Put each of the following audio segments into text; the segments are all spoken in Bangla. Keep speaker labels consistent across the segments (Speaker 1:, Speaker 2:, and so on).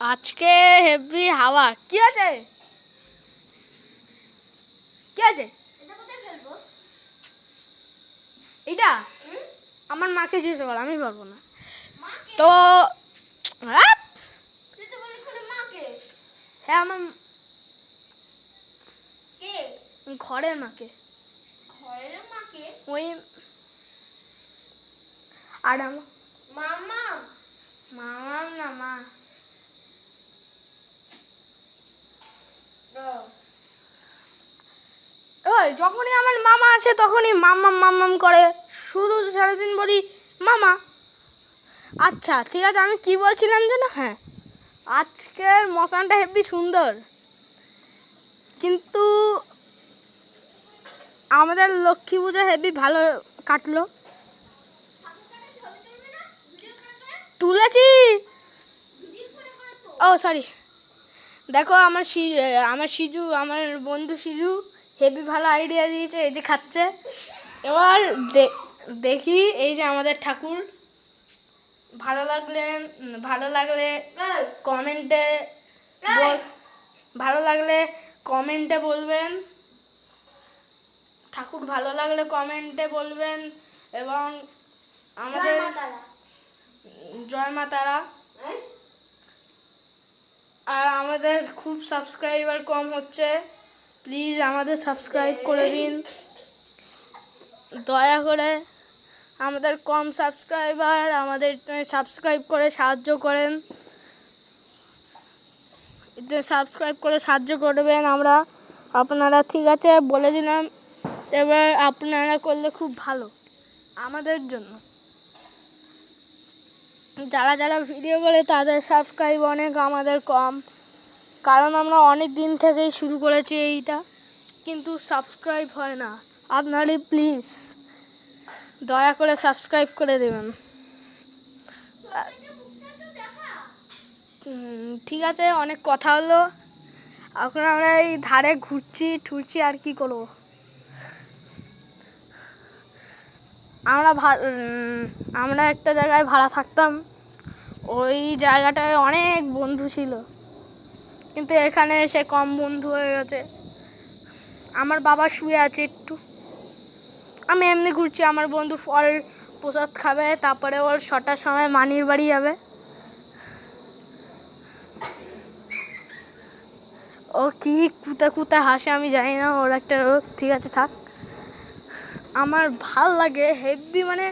Speaker 1: আজকে হেভি হাওয়া। কি আছে? কি আছে?
Speaker 2: এটা কোথায় ফেলবো?
Speaker 1: এটা আমার মাকে জিজ্ঞেস কর, আমি পারবো না।
Speaker 2: মাকে?
Speaker 1: তো
Speaker 2: তুই তো বলি কোন মাকে?
Speaker 1: হ্যাঁ, আমার
Speaker 2: কে?
Speaker 1: ঘরের মাকে।
Speaker 2: ঘরের মাকে?
Speaker 1: ওই আর আমার
Speaker 2: মামা।
Speaker 1: মামা না, মা। ওই যখনই আমার মামা আসে তখনই মাম্মাম মাম্মাম করে, শুধু সারাদিন বলি মামা। আচ্ছা ঠিক আছে, আমি কি বলছিলাম যেন, হ্যাঁ আজকের মশানটা হেবি সুন্দর, কিন্তু আমাদের লক্ষ্মী পুজো হেবি ভালো কাটলো। তুলেছি। ও সরি, দেখো আমার সিজু, আমার বন্ধু সিজু হেবি ভালো আইডিয়া দিয়েছে, এই যে খাচ্ছে। এবার দেখি, এই যে আমাদের ঠাকুর। ভালো লাগলে কমেন্টে ভালো লাগলে কমেন্টে বলবেন, ঠাকুর ভালো লাগলে কমেন্টে বলবেন। এবং আমাদের জয় মা তারা। আর আমাদের খুব সাবস্ক্রাইবার কম হচ্ছে, প্লিজ আমাদের সাবস্ক্রাইব করে দিন দয়া করে। আমাদের কম সাবস্ক্রাইবার, আমাদের সাবস্ক্রাইব করে সাহায্য করেন, সাবস্ক্রাইব করে সাহায্য করবেন আমরা আপনারা, ঠিক আছে বলে দিলাম। এবার আপনারা করলে খুব ভালো আমাদের জন্য। যারা যারা ভিডিও করে তাদের সাবস্ক্রাইব অনেক, আমাদের কম, কারণ আমরা অনেক দিন থেকেই শুরু করেছি এইটা, কিন্তু সাবস্ক্রাইব হয় না। আপনারই প্লিজ দয়া করে সাবস্ক্রাইব করে দেবেন। ঠিক আছে, অনেক কথা হলো, এখন আমরা এই ধারে ঠুরছি আর কি করব। আমরা একটা জায়গায় ভাড়া থাকতাম, ওই জায়গাটায় অনেক বন্ধু ছিল, কিন্তু এখানে এসে কম বন্ধু হয়ে গেছে। আমার বাবা শুয়ে আছে একটু, আমি এমনি ঘুরছি। আমার বন্ধু ফল প্রসাদ খাবে, তারপরে ওর 6টার সময় মানির বাড়ি যাবে। ও কি কুতা কুতা হাসে আমি জানি না, ওর একটা রোগ। ঠিক আছে থাক, আমার ভাল লাগে হেভি, মানে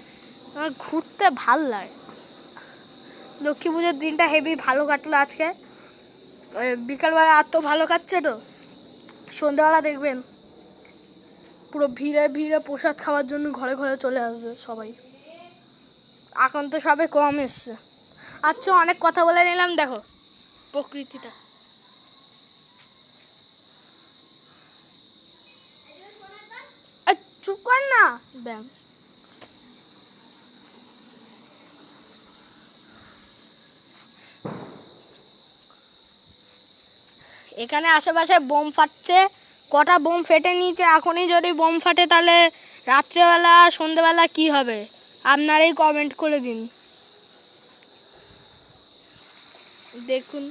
Speaker 1: আমার ঘুরতে ভাল লাগে। লক্ষ্মী পুজোর দিনটা হেভি ভালো কাটলো আজকে। বিকালবেলা এত ভালো কাটছে, তো সন্ধ্যাবেলা দেখবেন পুরো ভিড়ে ভিড়ে প্রসাদ খাওয়ার জন্য ঘরে ঘরে চলে আসবে সবাই। এখন তো সবে কম এসছে। আচ্ছা, অনেক কথা বলে নিলাম, দেখো প্রকৃতিটা। চুপ কর না ব্যাং। এখানে আশেপাশে বোম ফাটছে, কটা বোম ফেটে নিয়েছে। এখনই যদি বোম ফাটে তাহলে রাত্রেবেলা সন্ধ্যেবেলা কি হবে আপনারাই কমেন্ট করে দিন। দেখুন।